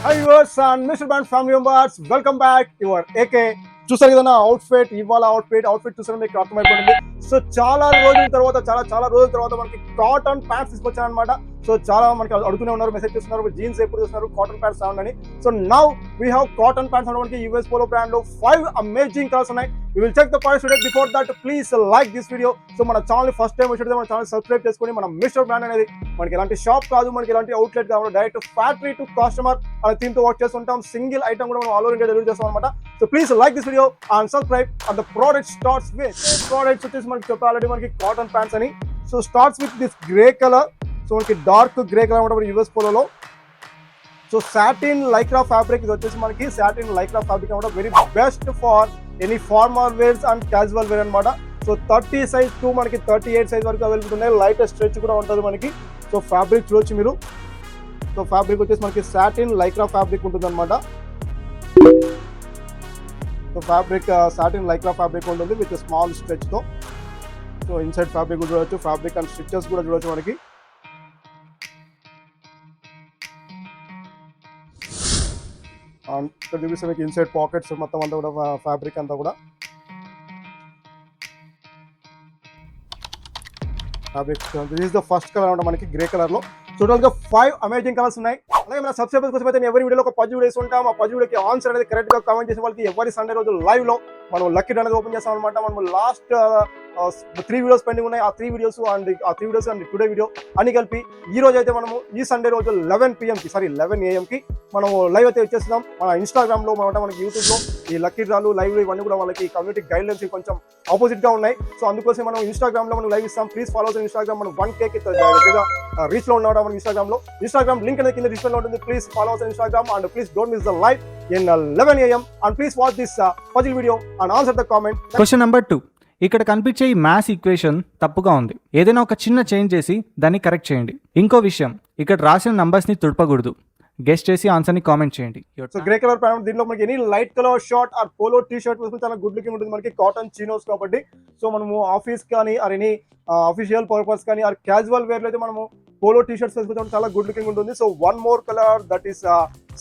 Hi viewers and Mr.Brand family members, welcome back. Your AK చూసారు కదా outfit ఇవాళ outfit చూసారు మీకు అర్థమైపోయింది. సో చాలా రోజుల తర్వాత మనకి కాటన్ ప్యాంట్స్ తీసుకొచ్చాను అనమాట. సో చాలా మనకి అడుగుతూనే ఉన్నారు, మెసేజ్ చేస్తున్నారు, జీన్స్ ఎప్పుడు చూస్తున్నారు, కాటన్ ప్యాంట్స్ అని. So now we have cotton pants మనకి యూఎస్ పోలో బ్రాండ్ లో 5 అమేజింగ్ కలర్స్ ఉన్నాయి. We will check the price today. Before that, please like this video. So మన ఛానల్ ఫస్ట్ టైం వచ్చితే మన channel subscribe చేసుకొని మన Mister brand అనేది మనకి ఎలాంటి షాప్ కాదు, మనకి ఎలాంటి అవుట్లెట్ కాదు, డైరెక్ట్ ఫ్యాక్టరీ టు కస్టమర్ అనే థీమ్ తో వర్క్ చేస్తుంటాం. సింగిల్ ఐటమ్ కూడా మనం ఆల్ ఓవర్ ఇండియా డెలివరీ చేస్తాం అనమాట. So please like this video and subscribe. And the product starts with products వచ్చేసి మనకి చెప్పాలి ఆల్రెడీ మనకి కాటన్ ప్యాంట్స్ అని. So starts with this grey colour. So మనకి డార్క్ గ్రే కలర్ అనమాట యూఎస్ పోలోలో. సో సాటిన్ లైక్రా ఫ్యాబ్రిక్, ఇది వచ్చేసి మనకి సాటిన్ లైక్రా ఫ్యాబ్రిక్ అనమాట. Very best for any formal wears and casual wear అనమాట. సో 30 సైజ్ టు మనకి 38 సైజ్ వరకు అవైలబుల్ ఉన్నాయి. లైట్ స్ట్రెచ్ కూడా ఉంటుంది మనకి. సో ఫ్యాబ్రిక్ చూడొచ్చు మీరు. సో ఫ్యాబ్రిక్ వచ్చేసి మనకి సాటిన్ లైక్రా ఫ్యాబ్రిక్ ఉంటుంది అనమాట. So fabric satin Lycra fabric ఉంటుంది విత్ స్మాల్ స్ట్రెచ్ తో. సో ఇన్సైడ్ ఫ్యాబ్రిక్ కూడా చూడొచ్చు, ఫ్యాబ్రిక్ అండ్ స్టిచెస్ కూడా చూడొచ్చు మనకి. ఇక్కడ చూపిస్తే మీకు ఇన్సైడ్ పాకెట్స్ మొత్తం అంతా కూడా ఫ్యాబ్రిక్ అంతా కూడా fabric. This is the first colour అనమాట మనకి గ్రే కలర్ లో. టోటల్ గా 5 అమేజింగ్ కలర్స్ ఉన్నాయి. అలాగే మన సబ్స్క్రైబర్స్ కోసం అయితే ఎవరి వీడియోలో ఒక 10 వీడియోస్ ఉంటాం. ఆ 10 వీడియోకి ఆన్సర్ అనేది కరెక్ట్ గా కామెంట్ చేసిన వాళ్ళకి ఎవరి సండే రోజు లైవ్ లో మనం లక్కీ డ్రా అనేది ఓపెన్ చేస్తాం అనమాట. మనం లాస్ట్ 3 వీడియోస్ పెండింగ్ ఉన్నాయి. ఆ 3 వీడియోస్ అండ్ టుడే వీడియో అన్ని కలిపి ఈ రోజు అయితే మనము ఈ సండే రోజు 11 AM కి మనం లైవ్ అయితే వచ్చేస్తున్నాం. మన ఇన్స్టాగ్రామ్ లో మనకి యూట్యూబ్ లో ఈ లక్కీ డ్రాలు లైవ్ ఇవన్నీ కూడా వాళ్ళకి కమ్యూనిటీ గైడ్ లైన్స్ కొంచెం ఆపోజిట్ గా ఉన్నాయి. సో అందుకోసం మనం ఇన్స్టాగ్రామ్ లో మనం లైవ్ ఇస్తాం. ప్లీజ్ ఫాలో అవుతాం ఇన్స్టాగ్రామ్. మనం 1K కి రీచ్ లో ఉన్నాం మన ఇన్స్టాగ్రామ్ లింక్ అనేది కింద డిస్ప్లే లో ఉంటుంది. ప్లీజ్ ఫాలో అవుతాం Instagram and please don't miss the live in 11 AM and please watch this puzzle video and answer the comment. Question number 2. ఇక్కడ కనిపించే ఈ మ్యాథ్స్ ఈక్వేషన్ తప్పుగా ఉంది. ఏదైనా ఒక చిన్న చేంజ్ చేసి దాన్ని కరెక్ట్ చేయండి. ఇంకో విషయం, ఇక్కడ రాసిన నంబర్స్ ని తుడపకూడదు. గెస్ట్ చేసి ఆన్సర్ ని కామెంట్ చేయండి. సో గ్రే కలర్ ప్యాంట్, దీంట్లో మనకి any light colour short or polo T shirt వేసుకుని చాలా గుడ్ లుకింగ్ ఉంటుంది మనకి. కాటన్ చీనోస్ కాబట్టి సో మనము ఆఫీస్ కానీ ఆర్ ఎనీ అఫీషియల్ పర్పస్ కానీ ఆర్ క్యాజువల్ వేర్ లో అయితే మనము పోలో టీ షర్ట్స్ వేసుకుంటే చాలా గుడ్ లుకింగ్ ఉంటుంది. So one more colour that is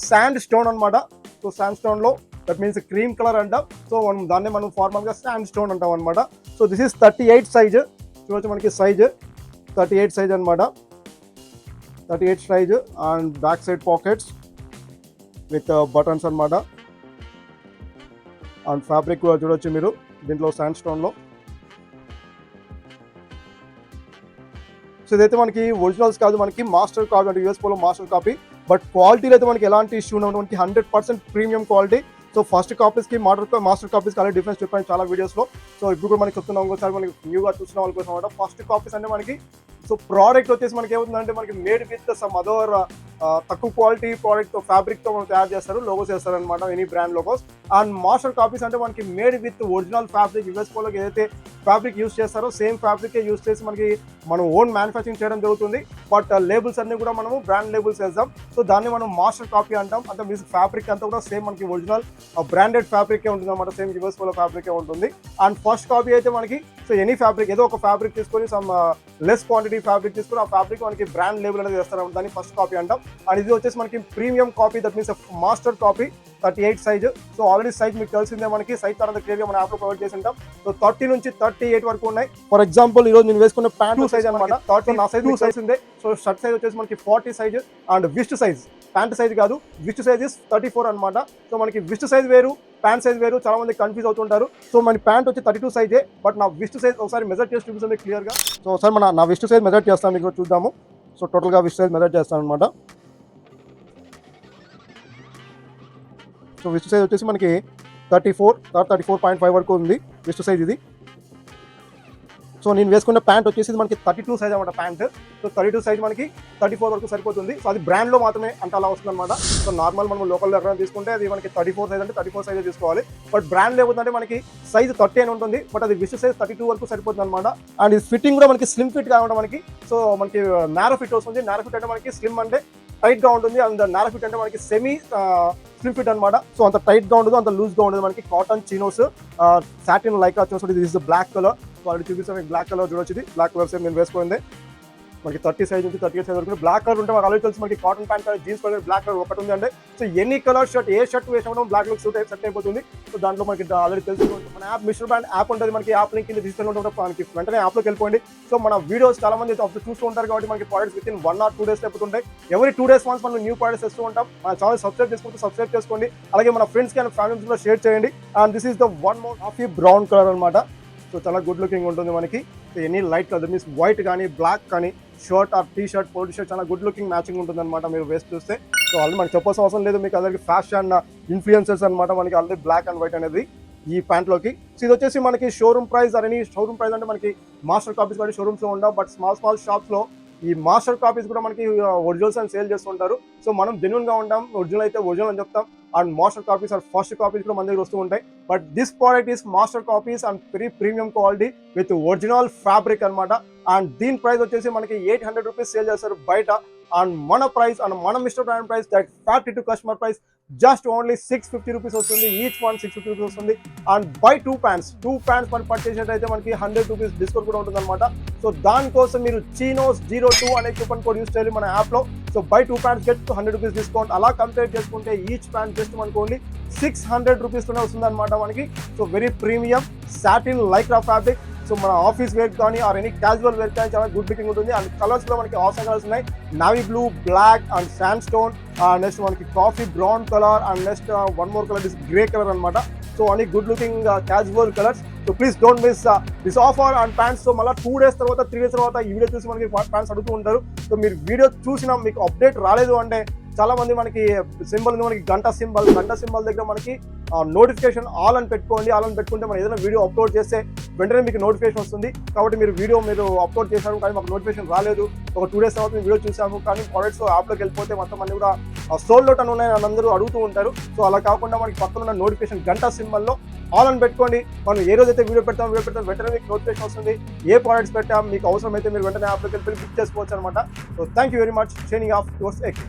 sandstone అనమాట. సో శాండ్ స్టోన్ లో దట్ మీన్స్ క్రీమ్ కలర్ అంటాం. సో దాన్ని మనం ఫార్మల్ గా శాండ్ స్టోన్ అంటాం అనమాట. So this is 38 size. చూడొచ్చు మనకి సైజ్ 38 సైజ్ అనమాట. 38 size and back side pockets with buttons అనమాట. అండ్ ఫ్యాబ్రిక్ కూడా చూడొచ్చు మీరు దీంట్లో శాండ్ స్టోన్ లో. సో ఇదైతే మనకి ఒరిజినల్స్ కాదు, మనకి మాస్టర్ కాపీ అంటే US polo master copy. But క్వాలిటీలో అయితే మనకి ఎలాంటి ఇష్యూ ఉండదు, మనకి 100% ప్రీమియం క్వాలిటీ. సో ఫస్ట్ కాపీస్కి మాస్టర్ కాపీస్కి అలాగే డిఫరెన్స్ చెప్పాను చాలా వీడియోస్లో. సో ఇప్పుడు కూడా మనకి చెప్తున్నాం, ఇంకోసారి మనకి న్యూగా చూసిన వాళ్ళ కోసం అనమాట. ఫస్ట్ కాపీస్ అంటే మనకి సో ప్రోడక్ట్ వచ్చేసి మనకి ఏమవుతుందంటే మనకి మేడ్ విత్ సమ్ అదర్ తక్కువ క్వాలిటీ ప్రోడక్ట్ తో ఫ్యాబ్రిక్ తో మనం తయారు చేస్తారు, లోగోస్ చేస్తారు అనమాట, any brand logos. And master copies అంటే మనకి made with original fabric. US polo ఏదైతే ఫ్యాబ్రిక్ యూస్ చేస్తారో సేమ్ ఫ్యాబ్రిక్ యూస్ చేసి మనకి మనం ఓన్ మ్యానుఫ్యాక్చరింగ్ చేయడం జరుగుతుంది. బట్ లేబుల్స్ అన్ని కూడా మనము బ్రాండ్ లేబుల్స్ వేస్తాం. సో దాన్ని మనం మాస్టర్ కాపీ అంటాం. అంటే మీన్స్ ఫ్యాబ్రిక్ అంతా కూడా సేమ్ మనకి ఒరిజినల్ బ్రాండెడ్ ఫ్యాబ్రికే ఉంటుంది అనమాట, సేమ్ యూఎస్ పోలో ఫ్యాబ్రికే ఉంటుంది. అండ్ ఫస్ట్ కాపీ అయితే మనకి సో ఎనీ ఫ్యాబ్రిక్ ఏదో ఒక ఫ్యాబ్రిక్ తీసుకొని సమ్ లెస్ క్వాంటిటీ ఫ్యాబ్రిక్ తీసుకుని ఆ ఫ్యాబ్రిక్ మనకి బ్రాండ్ లేబుల్ అనేది వేస్తారు, దాన్ని ఫస్ట్ కాపీ అంటాం. అండ్ ఇది వచ్చేసి మనకి premium copy, that means master copy 38 size. So already size మీకు తెలిసిందే, మనకి సైజ్ తర్వాత క్లియర్ గా మన యాప్ లో ప్రొవైడ్ చేసి ఉంటాం. సో 30 నుంచి 38 వరకు ఉన్నాయి. ఫర్ ఎగ్జాంపుల్ ఈ రోజు నేను వేసుకున్న ప్యాంట్ సైజ్ అనమాట 30, నా సైజ్ మీకు తెలిసిందే. సో షర్ట్ సైజ్ వచ్చేసి మనకి 40 size and wrist size, pant size కాదు, విస్ట్ సైజ్ ఇస్ 34 అనమాట. సో మనకి విస్ట్ సైజ్ వేరు, ప్యాంట్ సైజ్ వేరు, చాలా మంది కన్ఫ్యూజ్ అవుతుంటారు. సో మన ప్యాంట్ వచ్చి 32 సైజే, బట్ నా విస్ట్ సైజ్ ఒకసారి మెజర్ చేసి చూపిస్తుంది క్లియర్ గా. సో ఒకసారి నా విస్ట్ సైజ్ మెజర్ చేస్తాను మీకు చూద్దాము. సో టోటల్ గా విస్ట్ సైజ్ మెజర్ చేస్తాను అనమాట. సో విస్ట్ సైజ్ వచ్చేసి మనకి 34.5 వరకు ఉంది విస్ట్ సైజ్ ఇది. సో నేను వేసుకున్న ప్యాంట్ వచ్చేసి మనకి 32 సైజ్ అనమాట ప్యాంట్. సో 32 సైజ్ మనకి 34 వరకు సరిపోతుంది. సో అది బ్రాండ్లో మాత్రమే అంటే అలా వస్తుంది అనమాట. సో నార్మల్ మనం లోకల్ ఎక్కడ తీసుకుంటే అది మనకి 34 సైజ్ అంటే 34 సైజ్ తీసుకోవాలి. బట్ బ్రాండ్ లేకపోతే మనకి సైజ్ 30 అని ఉంటుంది, బట్ అది విస్ట్ సైజ్ 32 వరకు సరిపోతుంది అనమాట. అండ్ ఇది ఫిట్టింగ్ కూడా మనకి స్లిమ్ ఫిట్ కాకుండా మనకి సో మనకి నారో ఫిట్ వస్తుంది. నారో ఫిట్ అంటే మనకి స్లిమ్ అంటే టైట్ గా ఉంటుంది, అండ్ నారో ఫిట్ అంటే మనకి సెమీ స్లిమ్ ఫిట్ అనమాట. సో అంత టైట్ గా ఉండదు, అంత లూజ్ గా ఉండదు. మనకి కాటన్ చీనోస్ సాటిన్ లైక్రా వచ్చేసి this is black colour. Already చూపిస్తాను మీకు బ్లాక్ కలర్ చూడొచ్చు. ఇది బ్లాక్ కలర్ సేమ్ నేను వేసుకుంది. మనకి 30 సైజ్ నుంచి 38 సైజ్ వరకు బ్లాక్ కలర్ ఉంటే మాకు ఆల్రెడీ తెలుసు మనకి కాటన్ ప్యాంట్ కానీ జీన్స్ ప్యాంట్ బ్లాక్ కలర్ ఒకటి ఉంది అంటే సో ఎనీ కలర్ షర్ట్ ఏ షర్ట్ వేసినా బ్లాక్ లుక్ సెట్ అయిపోతుంది. సో దాంట్లో మనకి ఆల్రెడీ తెలుసు మన యాప్ మిస్టర్ బ్రాండ్ యాప్ ఉంటుంది, మనకి యాప్ లింక్ కింద తీసుకెళ్ళి మనకి వెంటనే యాప్లోకి వెళ్ళిపోండి. సో మన వీడియోస్ చాలా మంది చూస్తూ ఉంటారు కాబట్టి మనకి products within 1 or 2 days అయిపోతుంటాయి. ఎవరీ 2 days వన్స్ మనం న్యూ ప్రోడక్ట్స్ తెస్తూ ఉంటాం. మన ఛానల్ సబ్స్క్రైబ్ చేసుకోండి, అలాగే మన ఫ్రెండ్స్కి అండ్ ఫ్యామిలీస్ కూడా షేర్ చేయండి. And this is the one more coffee brown colour అనమాట. సో చాలా గుడ్ లుకింగ్ ఉంటుంది మనకి. So any light colour means white కానీ బ్లాక్ కానీ షర్ట్ ఆర్ టీ షర్ట్ పోటీ షర్ట్ చాలా గుడ్ లుకింగ్ మ్యాచింగ్ ఉంటుంది అనమాట మీరు వేస్ట్ చూస్తే. సో ఆల్రెడీ మనకి చెప్పాల్సిన అవసరం లేదు, మీకు అందరికి ఫ్యాషన్ ఇన్ఫ్లుయెన్సర్స్ అనమాట మనకి ఆల్రెడీ బ్లాక్ అండ్ వైట్ అనేది ఈ ప్యాంట్లోకి. సో ఇది వచ్చేసి మనకి షోరూమ్ ప్రైస్ అని షోరూమ్ ప్రైస్ అంటే మనకి మాస్టర్ కాపీస్ కానీ షోరూమ్స్లో ఉండవు, బట్ స్మాల్ షాప్స్లో ఈ మాస్టర్ కాపీస్ కూడా మనకి ఒరిజినల్స్ అని సేల్ చేస్తుంటారు. సో మనం జెన్యూన్గా ఉంటాం, ఒరిజినల్ అయితే ఒరిజినల్ అని చెప్తాం. And master copies or first copies కూడా మన దగ్గర వస్తూ ఉంటాయి. But this product is master copies and premium quality with original fabric అనమాట. అండ్ దీని ప్రైస్ వచ్చేసి మనకి 800 రూపీస్ సేల్ చేస్తారు బయట. అండ్ మన ప్రైస్ అండ్ మన Mister brand price that 42 customer price just only 650 rupees వస్తుంది. ఈచ్ వన్ 650 రూపీస్ వస్తుంది. అండ్ బై 2 ప్యాంట్స్ మనం పర్చేస్ అయితే మనకి 100 రూపీస్ డిస్కౌంట్ కూడా ఉంటుంది అనమాట. సో దానికోసం మీరు చీనోస్ 02 అనే కూపన్ కోడ్ యూస్ చేయాలి మన యాప్లో. So buy 2 pants get 100 rupees discount. అలా కంపేర్ చేసుకుంటే ఈచ్ ప్యాంట్ జస్ట్ మనకు ఓన్లీ 600 రూపీస్తోనే వస్తుంది అనమాట మనకి. So very premium satin Lycra fabric. So మన ఆఫీస్ వేర్ కానీ ఆర్ ఎనీ క్యాజువల్ వేర్ కానీ చాలా గుడ్ లుకింగ్ ఉంటుంది. అండ్ కలర్స్ కూడా మనకి ఆసమ్ కలర్స్ ఉన్నాయి, navy blue, black and sandstone. Next మనకి coffee brown colour and next one more colour is grey colour అనమాట. సో అన్ని good looking casual colours. So please don't miss this offer and pants. So మళ్ళీ 2 days తర్వాత 3 days తర్వాత ఈ video చూసి మనకి pants అడుగుతూ ఉంటారు. సో మీరు వీడియో చూసినా మీకు అప్డేట్ రాలేదు అంటే చాలా మంది మనకి సింబల్ ఉంది, మనకి గంట సింబల్ దగ్గర మనకి నోటిఫికేషన్ ఆల్ అని పెట్టుకోండి. ఆల్ అని పెట్టుకుంటే మనం ఏదైనా వీడియో అప్లోడ్ చేస్తే వెంటనే మీకు నోటిఫికేషన్ వస్తుంది. కాబట్టి మీరు అప్లోడ్ చేశారు కానీ మాకు నోటిఫికేషన్ రాలేదు, ఒక 2 days తర్వాత మేము వీడియో చూసాము కానీ ప్రోడక్ట్స్ యాప్లోకి వెళ్ళిపోతే మొత్తం అన్ని కూడా సోల్డ్ అవుట్ అని ఉన్నాయి అని అందరూ అడుగుతూ ఉంటారు. సో అలా కాకుండా మనకి పక్కన ఉన్న నోటిఫికేషన్ గంట సింబల్లో ఆల్ అని పెట్టుకోండి. మనం ఏ రోజైతే వీడియో పెడతాం వెంటనే మీకు నోటిఫికేషన్ వస్తుంది. ఏ ప్రోడక్ట్స్ పెట్టాం మీకు అవసరం అయితే మీరు వెంటనే యాప్లోకి వెళ్ళి పిక్ చేసుకోవచ్చు అనమాట. So thank you very much. Shining of yours ఎక్.